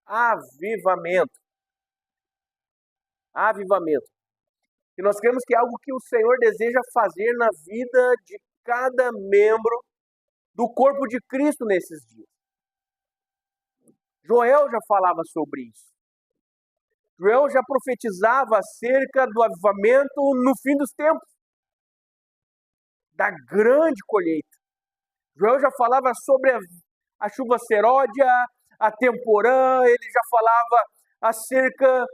avivamento. Avivamento. E nós cremos que é algo que o Senhor deseja fazer na vida de cada membro do corpo de Cristo nesses dias. Joel já falava sobre isso. Joel já profetizava acerca do avivamento no fim dos tempos, da grande colheita. Joel já falava sobre a chuva seródia, a temporã, ele já falava acerca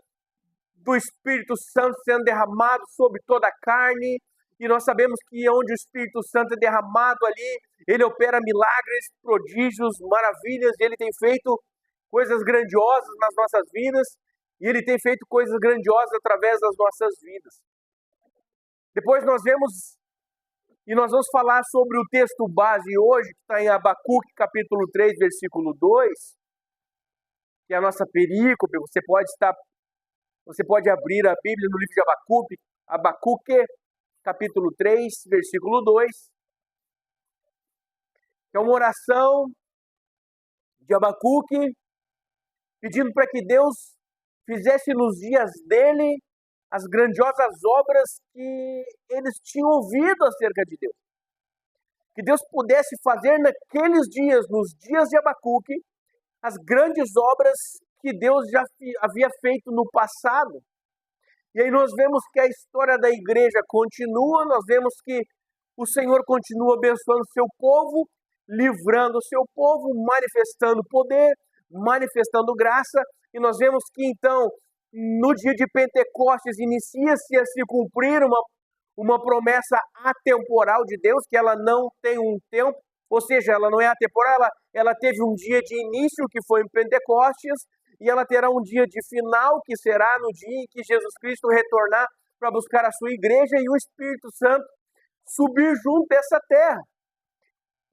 do Espírito Santo sendo derramado sobre toda a carne, e nós sabemos que onde o Espírito Santo é derramado ali, ele opera milagres, prodígios, maravilhas, e ele tem feito coisas grandiosas nas nossas vidas, e ele tem feito coisas grandiosas através das nossas vidas. Depois nós vemos, e nós vamos falar sobre o texto base hoje, que está em Abacuque, capítulo 3, versículo 2, que é a nossa perícope. Você pode abrir a Bíblia no livro de Abacuque, capítulo 3, versículo 2. É uma oração de Abacuque, pedindo para que Deus fizesse nos dias dele as grandiosas obras que eles tinham ouvido acerca de Deus. Que Deus pudesse fazer naqueles dias, nos dias de Abacuque, as grandes obras que Deus já havia feito no passado. E aí nós vemos que a história da igreja continua, nós vemos que o Senhor continua abençoando o seu povo, livrando o seu povo, manifestando poder, manifestando graça, e nós vemos que então, no dia de Pentecostes, inicia-se a se cumprir uma promessa atemporal de Deus, que ela não tem um tempo, ou seja, ela não é atemporal, ela teve um dia de início, que foi em Pentecostes, e ela terá um dia de final, que será no dia em que Jesus Cristo retornar para buscar a sua igreja e o Espírito Santo subir junto dessa terra.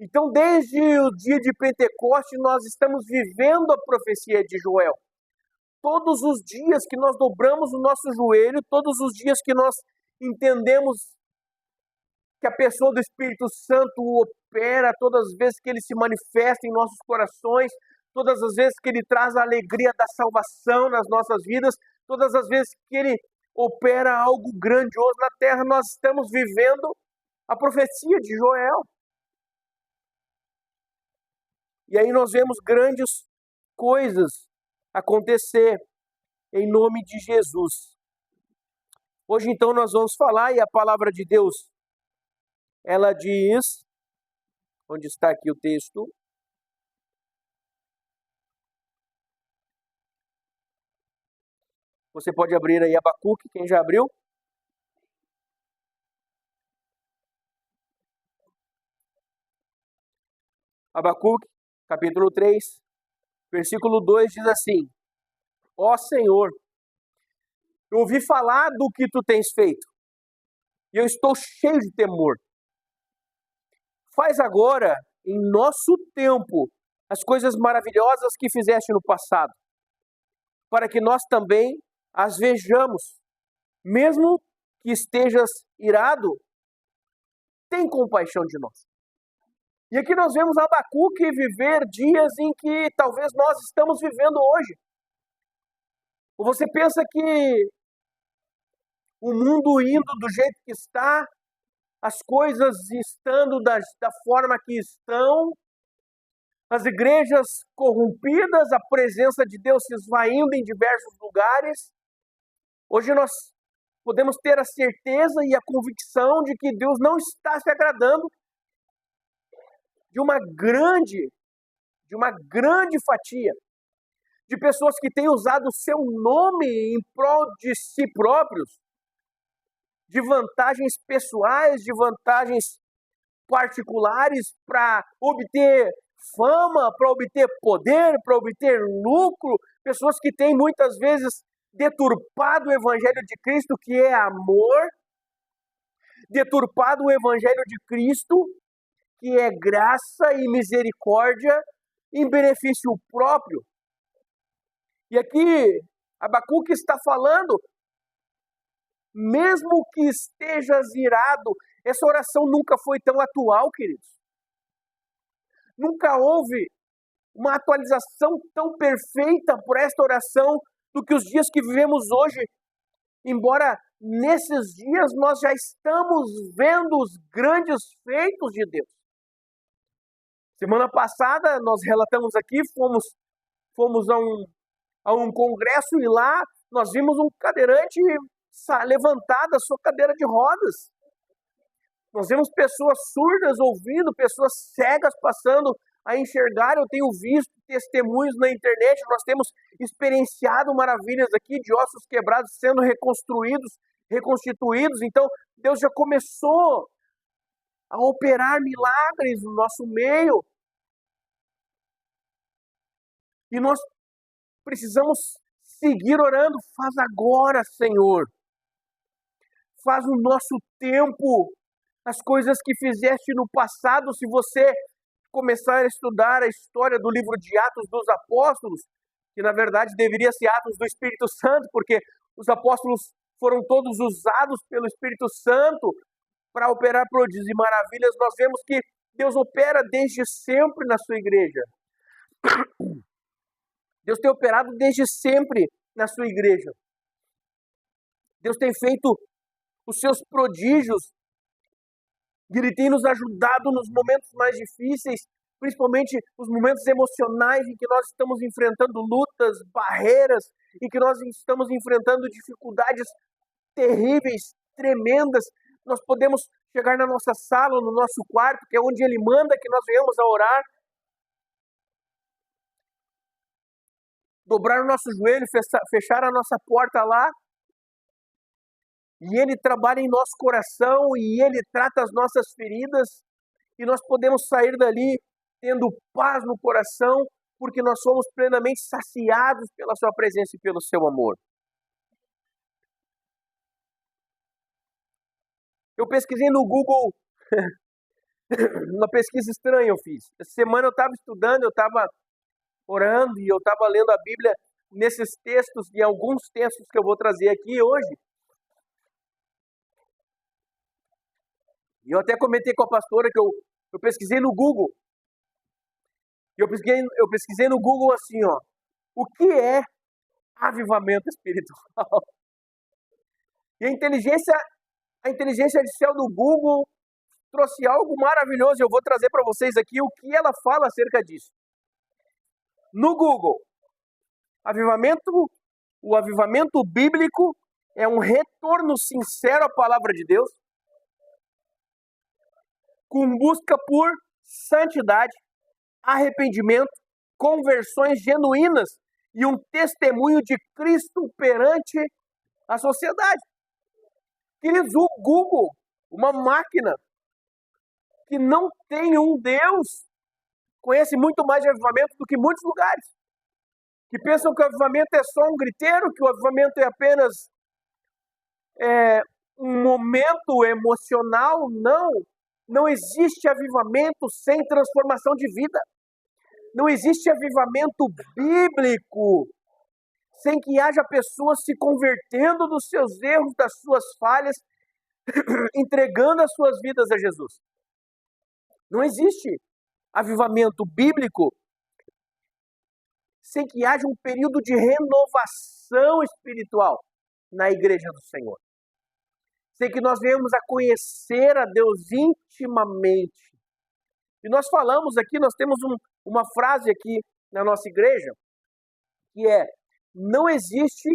Então, desde o dia de Pentecostes, nós estamos vivendo a profecia de Joel. Todos os dias que nós dobramos o nosso joelho, todos os dias que nós entendemos que a pessoa do Espírito Santo opera, todas as vezes que ele se manifesta em nossos corações, todas as vezes que ele traz a alegria da salvação nas nossas vidas, todas as vezes que ele opera algo grandioso na terra, nós estamos vivendo a profecia de Joel. E aí nós vemos grandes coisas acontecer em nome de Jesus. Hoje então nós vamos falar, e a palavra de Deus, ela diz, onde está aqui o texto? Você pode abrir aí Abacuque, quem já abriu? Abacuque, capítulo 3, versículo 2 diz assim: Ó Senhor, eu ouvi falar do que tu tens feito, e eu estou cheio de temor. Faz agora, em nosso tempo, as coisas maravilhosas que fizeste no passado, para que nós também as vejamos. Mesmo que estejas irado, tem compaixão de nós. E aqui nós vemos Abacuque viver dias em que talvez nós estamos vivendo hoje. Ou você pensa que o mundo indo do jeito que está, as coisas estando da forma que estão, as igrejas corrompidas, a presença de Deus se esvaindo em diversos lugares. Hoje nós podemos ter a certeza e a convicção de que Deus não está se agradando de uma grande fatia de pessoas que têm usado o seu nome em prol de si próprios, de vantagens pessoais, de vantagens particulares, para obter fama, para obter poder, para obter lucro. Pessoas que têm muitas vezes deturpado o evangelho de Cristo, que é amor, deturpado o evangelho de Cristo, que é graça e misericórdia em benefício próprio. E aqui Abacuque está falando, mesmo que estejas irado, essa oração nunca foi tão atual, queridos. Nunca houve uma atualização tão perfeita por esta oração do que os dias que vivemos hoje, embora nesses dias nós já estamos vendo os grandes feitos de Deus. Semana passada nós relatamos aqui, fomos a um congresso e lá nós vimos um cadeirante levantar da sua cadeira de rodas. Nós vemos pessoas surdas ouvindo, pessoas cegas passando a enxergar. Eu tenho visto testemunhos na internet, nós temos experienciado maravilhas aqui de ossos quebrados sendo reconstruídos, reconstituídos. Então, Deus já começou a operar milagres no nosso meio. E nós precisamos seguir orando. Faz agora, Senhor. Faz no nosso tempo as coisas que fizeste no passado. Se você começar a estudar a história do livro de Atos dos Apóstolos, que na verdade deveria ser Atos do Espírito Santo, porque os apóstolos foram todos usados pelo Espírito Santo para operar prodígios e maravilhas, nós vemos que Deus opera desde sempre na sua igreja. Deus tem operado desde sempre na sua igreja. Deus tem feito os seus prodígios e Ele tem nos ajudado nos momentos mais difíceis, principalmente os momentos emocionais em que nós estamos enfrentando lutas, barreiras, em que nós estamos enfrentando dificuldades terríveis, tremendas. Nós podemos chegar na nossa sala, no nosso quarto, que é onde Ele manda que nós venhamos a orar, dobrar o nosso joelho, fechar a nossa porta lá, e Ele trabalha em nosso coração, e Ele trata as nossas feridas, e nós podemos sair dali tendo paz no coração, porque nós somos plenamente saciados pela Sua presença e pelo Seu amor. Eu pesquisei no Google, uma pesquisa estranha eu fiz. Essa semana eu estava estudando, eu estava orando, e eu estava lendo a Bíblia nesses textos, e alguns textos que eu vou trazer aqui hoje. E eu até comentei com a pastora que eu pesquisei no Google. E eu pesquisei no Google assim, ó. O que é avivamento espiritual? E a inteligência artificial do Google trouxe algo maravilhoso. Eu vou trazer para vocês aqui o que ela fala acerca disso. No Google, o avivamento bíblico é um retorno sincero à palavra de Deus, com busca por santidade, arrependimento, conversões genuínas e um testemunho de Cristo perante a sociedade. Queridos, o Google, uma máquina que não tem um Deus, conhece muito mais de avivamento do que muitos lugares, que pensam que o avivamento é só um griteiro, que o avivamento é apenas um momento emocional. Não existe avivamento sem transformação de vida. Não existe avivamento bíblico sem que haja pessoas se convertendo dos seus erros, das suas falhas, entregando as suas vidas a Jesus. Não existe avivamento bíblico sem que haja um período de renovação espiritual na igreja do Senhor. Sem que nós venhamos a conhecer a Deus intimamente. E nós falamos aqui, nós temos uma frase aqui na nossa igreja, que é: não existe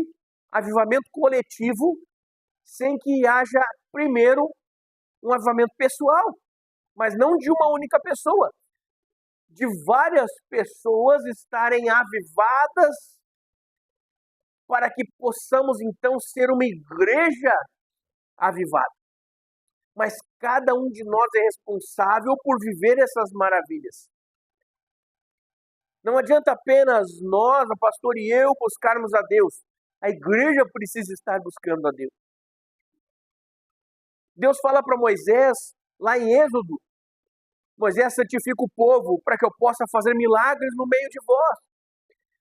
avivamento coletivo sem que haja primeiro um avivamento pessoal, mas não de uma única pessoa, de várias pessoas estarem avivadas para que possamos então ser uma igreja avivada. Mas cada um de nós é responsável por viver essas maravilhas. Não adianta apenas nós, a pastor e eu, buscarmos a Deus. A igreja precisa estar buscando a Deus. Deus fala para Moisés, lá em Êxodo: Moisés, santifica o povo para que eu possa fazer milagres no meio de vós.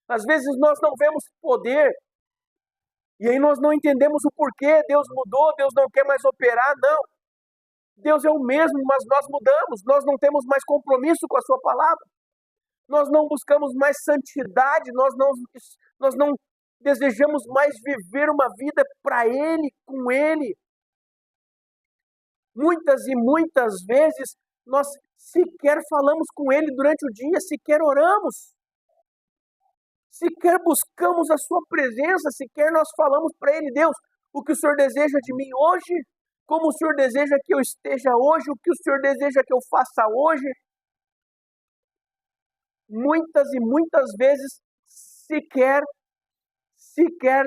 Às vezes nós não vemos poder, e aí nós não entendemos o porquê. Deus mudou, Deus não quer mais operar. Não. Deus é o mesmo, mas nós mudamos. Nós não temos mais compromisso com a sua palavra. nós não buscamos mais santidade, nós não desejamos mais viver uma vida para Ele, com Ele. Muitas e muitas vezes nós sequer falamos com Ele durante o dia, sequer oramos, sequer buscamos a Sua presença, sequer nós falamos para Ele: Deus, o que o Senhor deseja de mim hoje? Como o Senhor deseja que eu esteja hoje? O que o Senhor deseja que eu faça hoje? Muitas e muitas vezes sequer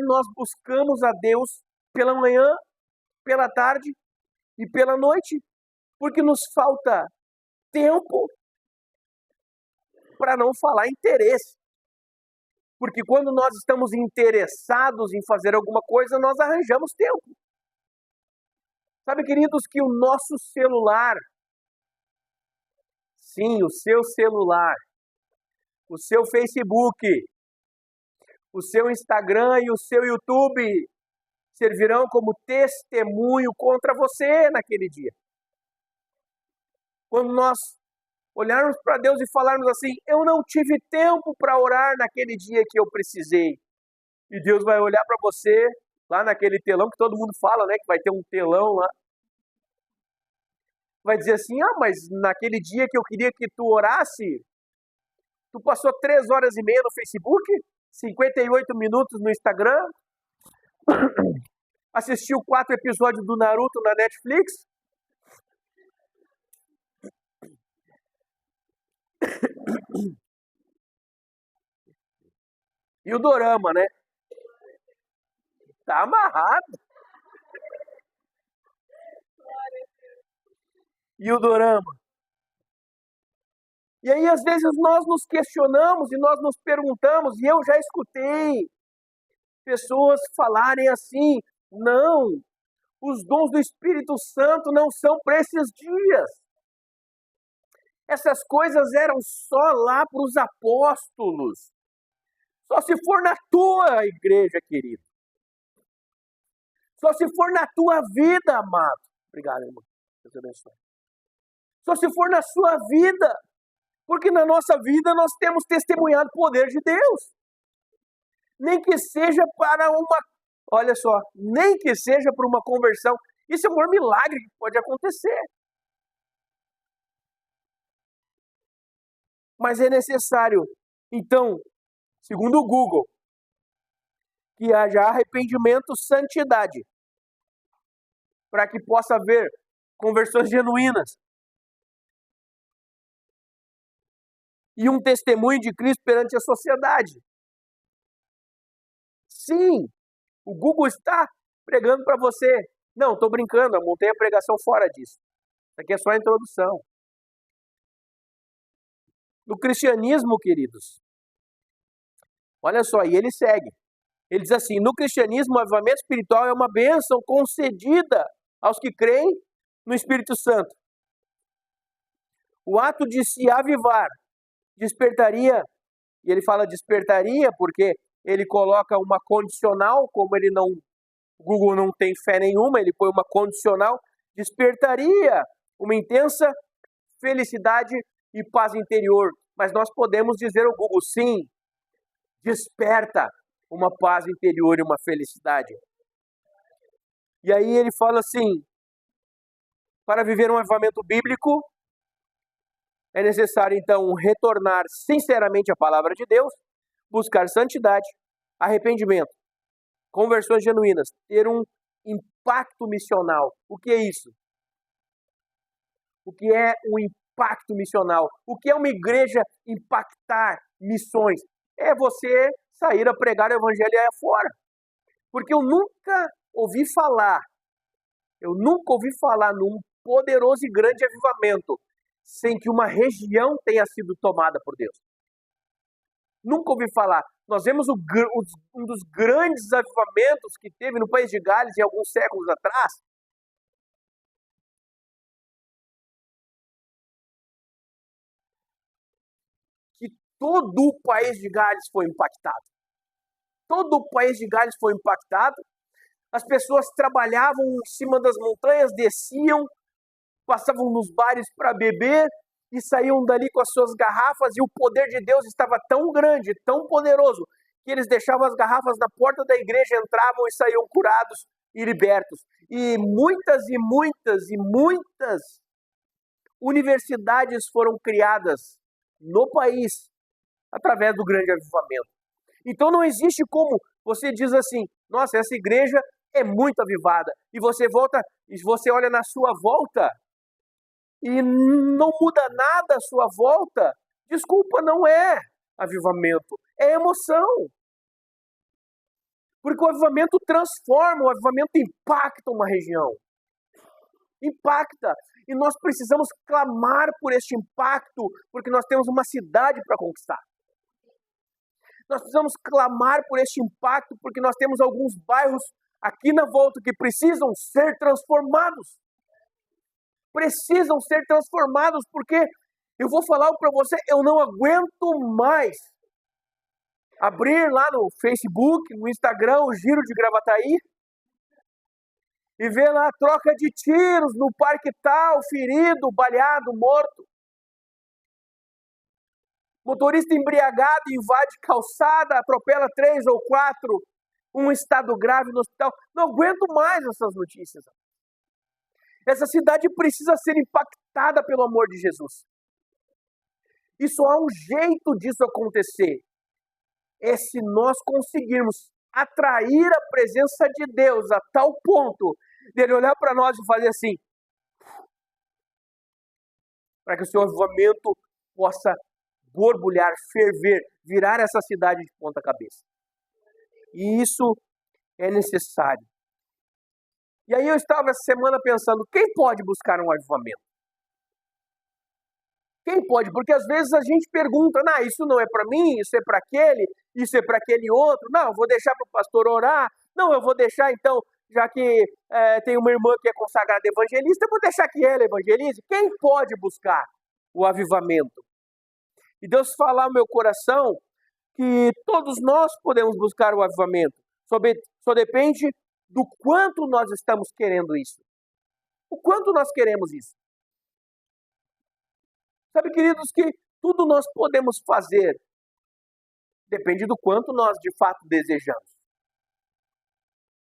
nós buscamos a Deus pela manhã, pela tarde e pela noite, porque nos falta tempo, para não falar interesse. Porque quando nós estamos interessados em fazer alguma coisa, nós arranjamos tempo. Sabe, queridos, que o nosso celular, sim, o seu celular, o seu Facebook, o seu Instagram e o seu YouTube servirão como testemunho contra você naquele dia. Quando nós olharmos para Deus e falarmos assim: eu não tive tempo para orar naquele dia que eu precisei. E Deus vai olhar para você lá naquele telão, que todo mundo fala, né, que vai ter um telão lá. Vai dizer assim: ah, mas naquele dia que eu queria que tu orasse, tu passou 3 horas e meia no Facebook, 58 minutos no Instagram, assistiu 4 episódios do Naruto na Netflix. E o dorama, né? Tá amarrado. E o dorama. E aí, às vezes, nós nos questionamos e nós nos perguntamos, e eu já escutei pessoas falarem assim: não, os dons do Espírito Santo não são para esses dias. Essas coisas eram só lá para os apóstolos. Só se for na tua igreja, querido. Só se for na tua vida, amado. Obrigado, irmão. Deus abençoe. Só se for na sua vida. Porque na nossa vida nós temos testemunhado o poder de Deus. Nem que seja para uma... Olha só, nem que seja para uma conversão. Isso é um milagre que pode acontecer. Mas é necessário, então, segundo o Google, que haja arrependimento, santidade, para que possa haver conversões genuínas. E um testemunho de Cristo perante a sociedade. Sim, o Google está pregando para você. Não, estou brincando, eu montei a pregação fora disso. Isso aqui é só a introdução. No cristianismo, queridos, olha só, e ele segue. Ele diz assim: no cristianismo, o avivamento espiritual é uma bênção concedida aos que creem no Espírito Santo. O ato de se avivar despertaria, e ele fala despertaria porque ele coloca uma condicional, como o Google não tem fé nenhuma, ele põe uma condicional, despertaria uma intensa felicidade e paz interior. Mas nós podemos dizer ao Google: sim, desperta uma paz interior e uma felicidade. E aí ele fala assim: para viver um avivamento bíblico, é necessário então retornar sinceramente à palavra de Deus, buscar santidade, arrependimento, conversões genuínas, ter um impacto missional. O que é isso? O que é um impacto missional? O que é uma igreja impactar missões? É você sair a pregar o evangelho aí fora. Porque eu nunca ouvi falar num poderoso e grande avivamento sem que uma região tenha sido tomada por Deus. Nunca ouvi falar. Nós vemos um dos grandes avivamentos que teve no país de Gales em alguns séculos atrás. Que todo o país de Gales foi impactado. Todo o país de Gales foi impactado. As pessoas trabalhavam em cima das montanhas, desciam, passavam nos bares para beber, e saíam dali com as suas garrafas, e o poder de Deus estava tão grande, tão poderoso, que eles deixavam as garrafas na porta da igreja, entravam e saíam curados e libertos. E muitas universidades foram criadas no país através do grande avivamento. Então não existe como você diz assim, nossa, essa igreja é muito avivada, e você volta, e você olha na sua volta e não muda nada à sua volta. Desculpa, não é avivamento, é emoção. Porque o avivamento transforma, o avivamento impacta uma região. Impacta. E nós precisamos clamar por este impacto, porque nós temos uma cidade para conquistar. Nós precisamos clamar por este impacto, porque nós temos alguns bairros aqui na volta que precisam ser transformados. Precisam ser transformados, porque eu vou falar para você, eu não aguento mais abrir lá no Facebook, no Instagram, o Giro de Gravataí, e ver lá a troca de tiros no parque tal, ferido, baleado, morto. Motorista embriagado invade calçada, atropela 3 ou 4, um estado grave no hospital. Não aguento mais essas notícias. Essa cidade precisa ser impactada pelo amor de Jesus. E só há um jeito disso acontecer. É se nós conseguirmos atrair a presença de Deus a tal ponto dele olhar para nós e fazer assim, para que o seu avivamento possa borbulhar, ferver, virar essa cidade de ponta cabeça. E isso é necessário. E aí eu estava essa semana pensando, quem pode buscar um avivamento? Quem pode? Porque às vezes a gente pergunta, não, isso não é para mim, isso é para aquele, isso é para aquele outro. Não, eu vou deixar para o pastor orar. Não, eu vou deixar então, já que tem uma irmã que é consagrada evangelista, eu vou deixar que ela evangelize. Quem pode buscar o avivamento? E Deus fala ao meu coração que todos nós podemos buscar o avivamento. Só depende do quanto nós estamos querendo isso. O quanto nós queremos isso. Sabe, queridos, que tudo nós podemos fazer. Depende do quanto nós de fato desejamos.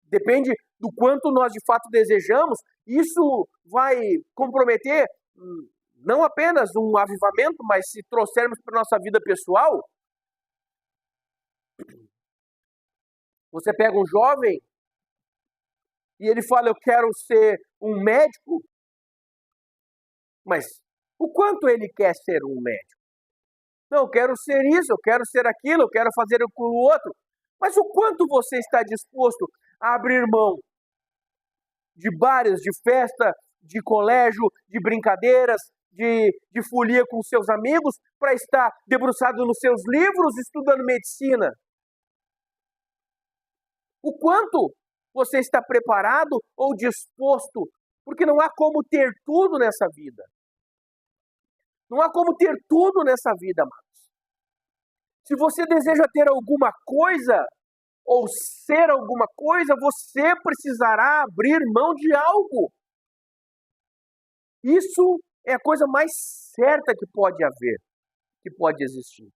Depende do quanto nós de fato desejamos. Isso vai comprometer não apenas um avivamento, mas se trouxermos para a nossa vida pessoal. Você pega um jovem e ele fala, eu quero ser um médico, mas o quanto ele quer ser um médico? Não, eu quero ser isso, eu quero ser aquilo, eu quero fazer o outro. Mas o quanto você está disposto a abrir mão de bares, de festa, de colégio, de brincadeiras, de folia com seus amigos, para estar debruçado nos seus livros, estudando medicina? O quanto você está preparado ou disposto? Porque não há como ter tudo nessa vida. Não há como ter tudo nessa vida, amados. Se você deseja ter alguma coisa, ou ser alguma coisa, você precisará abrir mão de algo. Isso é a coisa mais certa que pode haver, que pode existir.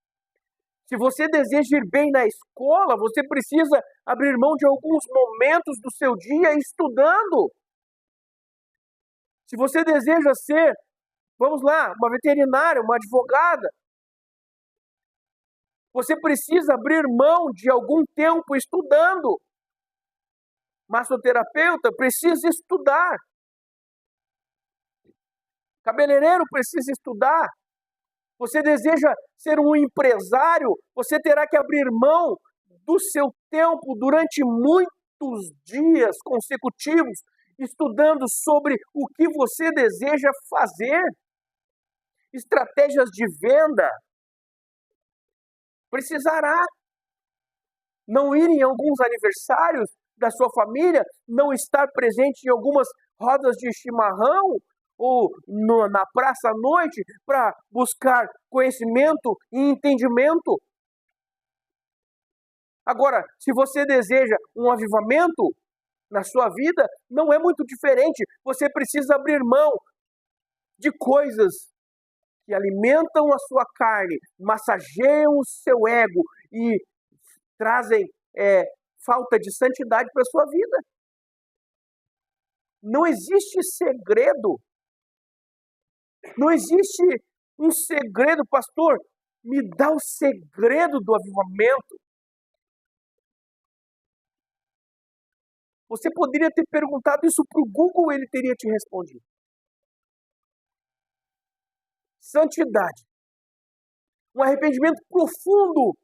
Se você deseja ir bem na escola, você precisa abrir mão de alguns momentos do seu dia estudando. Se você deseja ser, vamos lá, uma veterinária, uma advogada, você precisa abrir mão de algum tempo estudando. Massoterapeuta precisa estudar. Cabeleireiro precisa estudar. Você deseja ser um empresário, você terá que abrir mão do seu tempo durante muitos dias consecutivos, estudando sobre o que você deseja fazer. Estratégias de venda. Precisará não ir em alguns aniversários da sua família, não estar presente em algumas rodas de chimarrão, ou na praça à noite, para buscar conhecimento e entendimento. Agora, se você deseja um avivamento na sua vida, não é muito diferente. Você precisa abrir mão de coisas que alimentam a sua carne, massageiam o seu ego e trazem falta de santidade para a sua vida. Não existe segredo. Não existe um segredo, pastor. Me dá o segredo do avivamento. Você poderia ter perguntado isso para o Google, ele teria te respondido. Santidade. Um arrependimento profundo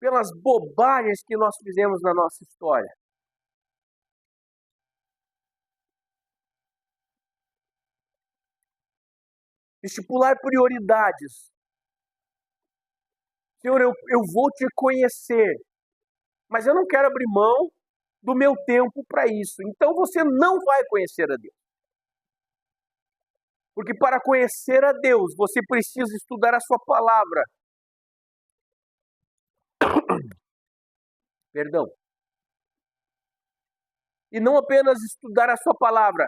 pelas bobagens que nós fizemos na nossa história. Estipular prioridades. Senhor, eu vou te conhecer, mas eu não quero abrir mão do meu tempo para isso. Então você não vai conhecer a Deus. Porque para conhecer a Deus, você precisa estudar a sua palavra. Perdão. E não apenas estudar a sua palavra,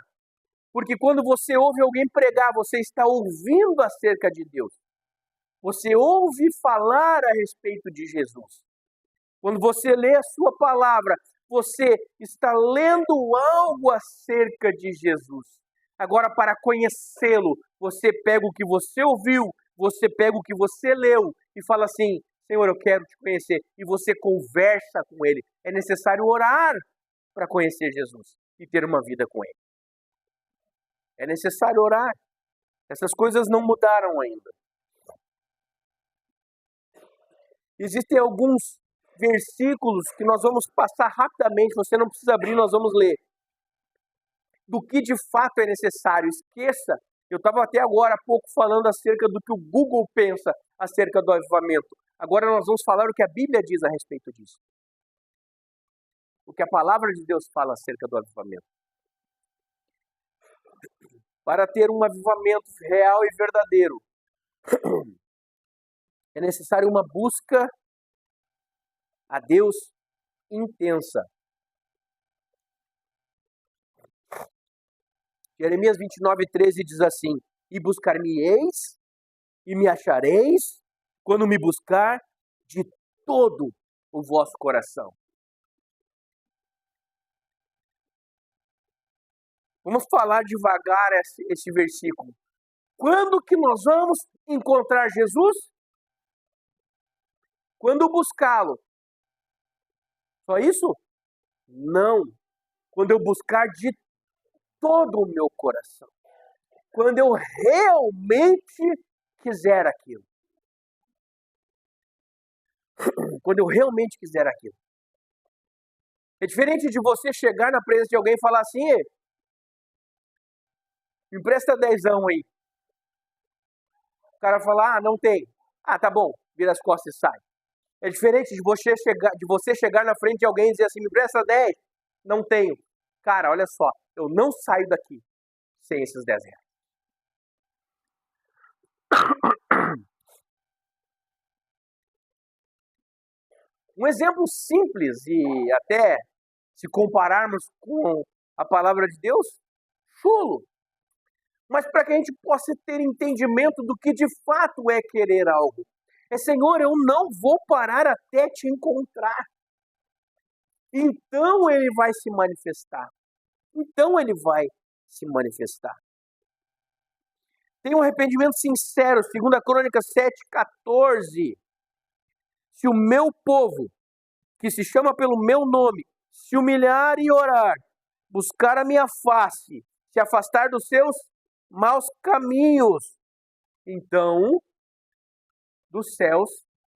porque quando você ouve alguém pregar, você está ouvindo acerca de Deus. Você ouve falar a respeito de Jesus. Quando você lê a sua palavra, você está lendo algo acerca de Jesus. Agora, para conhecê-lo, você pega o que você ouviu, você pega o que você leu e fala assim, Senhor, eu quero te conhecer. E você conversa com ele. É necessário orar para conhecer Jesus e ter uma vida com ele. É necessário orar. Essas coisas não mudaram ainda. Existem alguns versículos que nós vamos passar rapidamente, você não precisa abrir, nós vamos ler. Do que de fato é necessário. Esqueça, eu estava até agora há pouco falando acerca do que o Google pensa acerca do avivamento. Agora nós vamos falar o que a Bíblia diz a respeito disso. O que a palavra de Deus fala acerca do avivamento. Para ter um avivamento real e verdadeiro, é necessário uma busca a Deus intensa. Jeremias 29:13 diz assim, e buscar-me-eis e me achareis quando me buscar de todo o vosso coração. Vamos falar devagar esse versículo. Quando que nós vamos encontrar Jesus? Quando buscá-lo. Só isso? Não. Quando eu buscar de todo o meu coração. Quando eu realmente quiser aquilo. Quando eu realmente quiser aquilo. É diferente de você chegar na presença de alguém e falar assim, me empresta 10 aí. O cara fala, não tem. Tá bom, vira as costas e sai. É diferente de você chegar na frente de alguém e dizer assim, me empresta 10. Não tenho. Cara, olha só, eu não saio daqui sem esses 10 reais. Um exemplo simples e até se compararmos com a palavra de Deus, chulo. Mas para que a gente possa ter entendimento do que de fato é querer algo. Senhor, eu não vou parar até te encontrar. Então ele vai se manifestar. Então ele vai se manifestar. Tem um arrependimento sincero, 2 Crônicas 7:14. Se o meu povo, que se chama pelo meu nome, se humilhar e orar, buscar a minha face, se afastar dos seus maus caminhos, então dos céus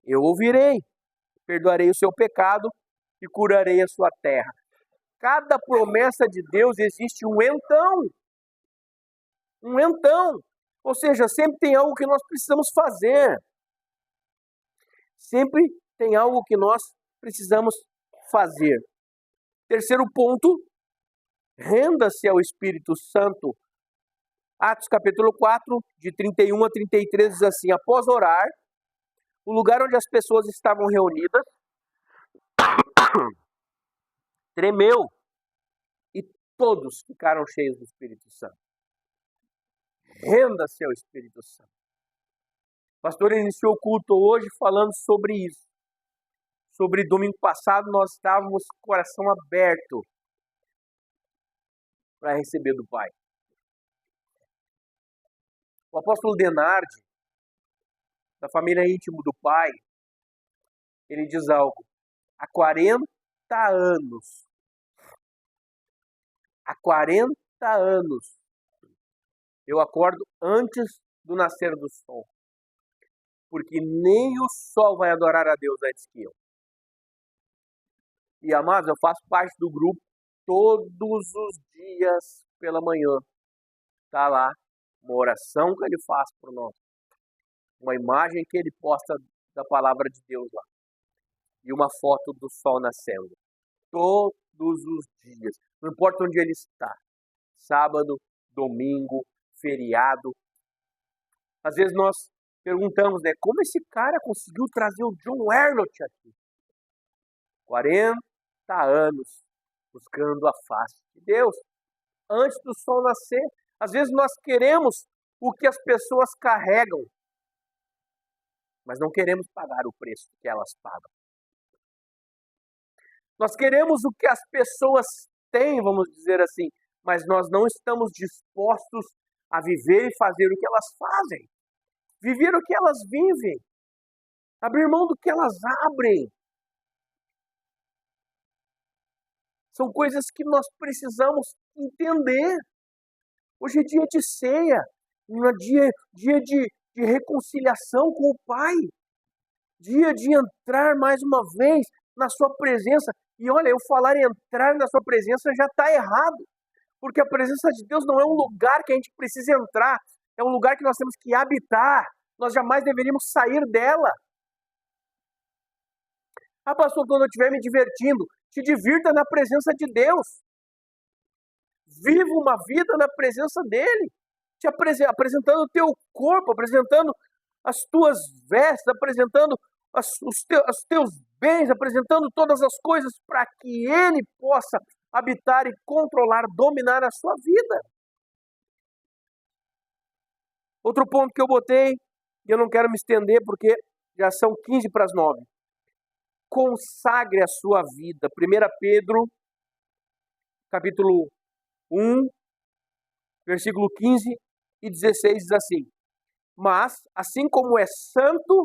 eu ouvirei, perdoarei o seu pecado e curarei a sua terra. Cada promessa de Deus existe um então. Um então. Ou seja, sempre tem algo que nós precisamos fazer. Sempre tem algo que nós precisamos fazer. Terceiro ponto, renda-se ao Espírito Santo. Atos capítulo 4, de 31 a 33, diz assim, após orar, o lugar onde as pessoas estavam reunidas tremeu e todos ficaram cheios do Espírito Santo. Renda-se ao Espírito Santo. O pastor iniciou o culto hoje falando sobre isso. Sobre domingo passado nós estávamos com o coração aberto para receber do Pai. O apóstolo Denardi, da família íntima do Pai, ele diz algo. Há 40 anos, eu acordo antes do nascer do sol. Porque nem o sol vai adorar a Deus antes que eu. E, amados, eu faço parte do grupo todos os dias pela manhã. Está lá uma oração que ele faz por nós. Uma imagem que ele posta da palavra de Deus lá. E uma foto do sol nascendo. Todos os dias. Não importa onde ele está. Sábado, domingo, feriado. Às vezes nós perguntamos, né? Como esse cara conseguiu trazer o John Erloch aqui? 40 anos buscando a face de Deus. Antes do sol nascer. Às vezes nós queremos o que as pessoas carregam. Mas não queremos pagar o preço que elas pagam. Nós queremos o que as pessoas têm, vamos dizer assim, mas nós não estamos dispostos a viver e fazer o que elas fazem. Viver o que elas vivem. Abrir mão do que elas abrem. São coisas que nós precisamos entender. Hoje é dia de ceia, dia de reconciliação com o Pai. Dia de entrar mais uma vez na sua presença. E olha, eu falar em entrar na sua presença já está errado. Porque a presença de Deus não é um lugar que a gente precisa entrar. É um lugar que nós temos que habitar. Nós jamais deveríamos sair dela. Ah, pastor, quando eu estiver me divertindo, te divirta na presença de Deus. Viva uma vida na presença dEle. Te apresentando o teu corpo, apresentando as tuas vestes, apresentando os teus bens, apresentando todas as coisas para que Ele possa habitar e controlar, dominar a sua vida. Outro ponto que eu botei, e eu não quero me estender porque já são 15 para as 9. Consagre a sua vida. 1 Pedro, capítulo 1, versículo 15 e 16 diz assim: Mas, assim como é santo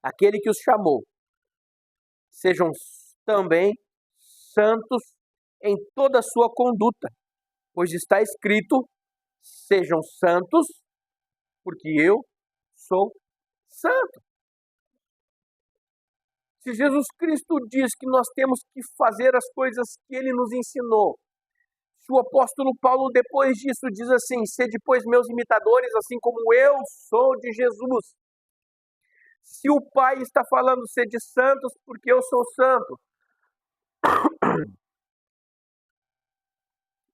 aquele que os chamou, sejam também santos em toda a sua conduta, pois está escrito: sejam santos, porque eu sou santo. Se Jesus Cristo diz que nós temos que fazer as coisas que Ele nos ensinou, se o apóstolo Paulo depois disso diz assim: sede pois meus imitadores, assim como eu sou de Jesus. Se o Pai está falando sede santos, porque eu sou santo,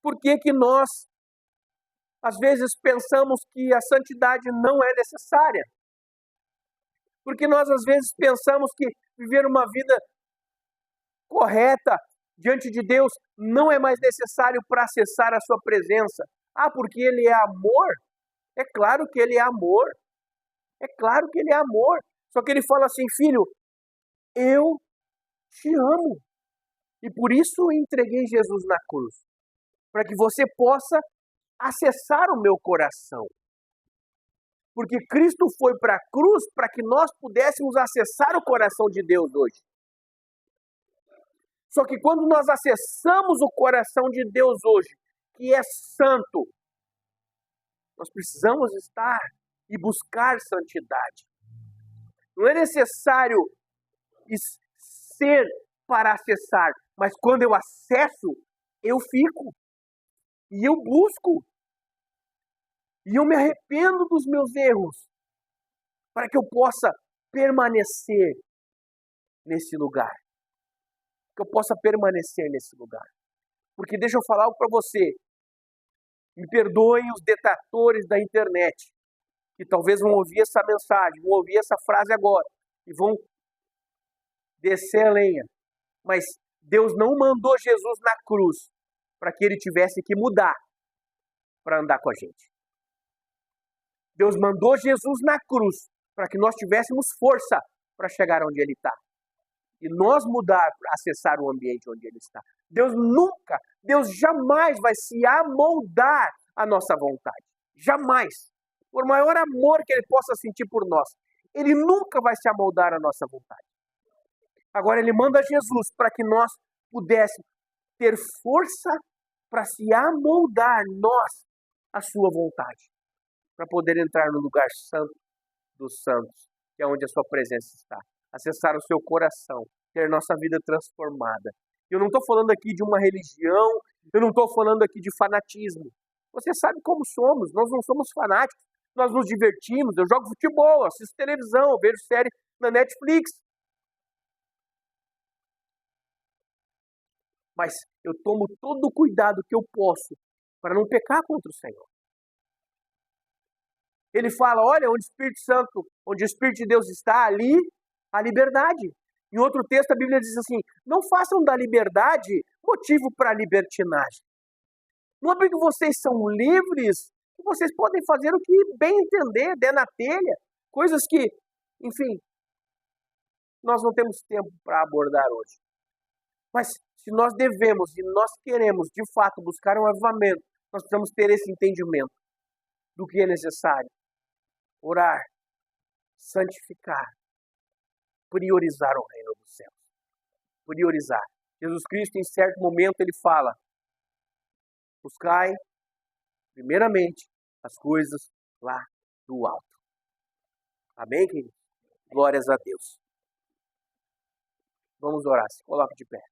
por que nós às vezes pensamos que a santidade não é necessária? Porque nós às vezes pensamos que viver uma vida correta diante de Deus não é mais necessário para acessar a sua presença. Ah, porque Ele é amor? É claro que Ele é amor. É claro que Ele é amor. Só que Ele fala assim: filho, eu te amo. E por isso entreguei Jesus na cruz. Para que você possa acessar o meu coração. Porque Cristo foi para a cruz para que nós pudéssemos acessar o coração de Deus hoje. Só que quando nós acessamos o coração de Deus hoje, que é santo, nós precisamos estar e buscar santidade. Não é necessário ser para acessar, mas quando eu acesso, eu fico. E eu busco. E eu me arrependo dos meus erros, para que eu possa permanecer nesse lugar. Que eu possa permanecer nesse lugar. Porque deixa eu falar algo para você. Me perdoem os detratores da internet, que talvez vão ouvir essa mensagem, vão ouvir essa frase agora, e vão descer a lenha. Mas Deus não mandou Jesus na cruz para que Ele tivesse que mudar para andar com a gente. Deus mandou Jesus na cruz para que nós tivéssemos força para chegar onde Ele está. E nós mudar, acessar o ambiente onde Ele está. Deus jamais vai se amoldar à nossa vontade. Jamais. Por maior amor que Ele possa sentir por nós, Ele nunca vai se amoldar à nossa vontade. Agora Ele manda Jesus para que nós pudéssemos ter força para se amoldar nós à sua vontade. Para poder entrar no lugar santo dos santos, que é onde a sua presença está. Acessar o seu coração, ter nossa vida transformada. Eu não estou falando aqui de uma religião, eu não estou falando aqui de fanatismo. Você sabe como somos, nós não somos fanáticos, nós nos divertimos, eu jogo futebol, assisto televisão, vejo série na Netflix. Mas eu tomo todo o cuidado que eu posso para não pecar contra o Senhor. Ele fala, olha, onde o Espírito de Deus está, ali a liberdade. Em outro texto a Bíblia diz assim, não façam da liberdade motivo para libertinagem. Não é porque vocês são livres que vocês podem fazer o que bem entender, der na telha. Coisas que, enfim, nós não temos tempo para abordar hoje. Mas se nós devemos e nós queremos, de fato, buscar um avivamento, nós precisamos ter esse entendimento do que é necessário. Orar, santificar, priorizar o reino dos céus. Priorizar. Jesus Cristo, em certo momento, ele fala, buscai, primeiramente, as coisas lá do alto. Amém, queridos? Glórias a Deus. Vamos orar. Se coloque de pé.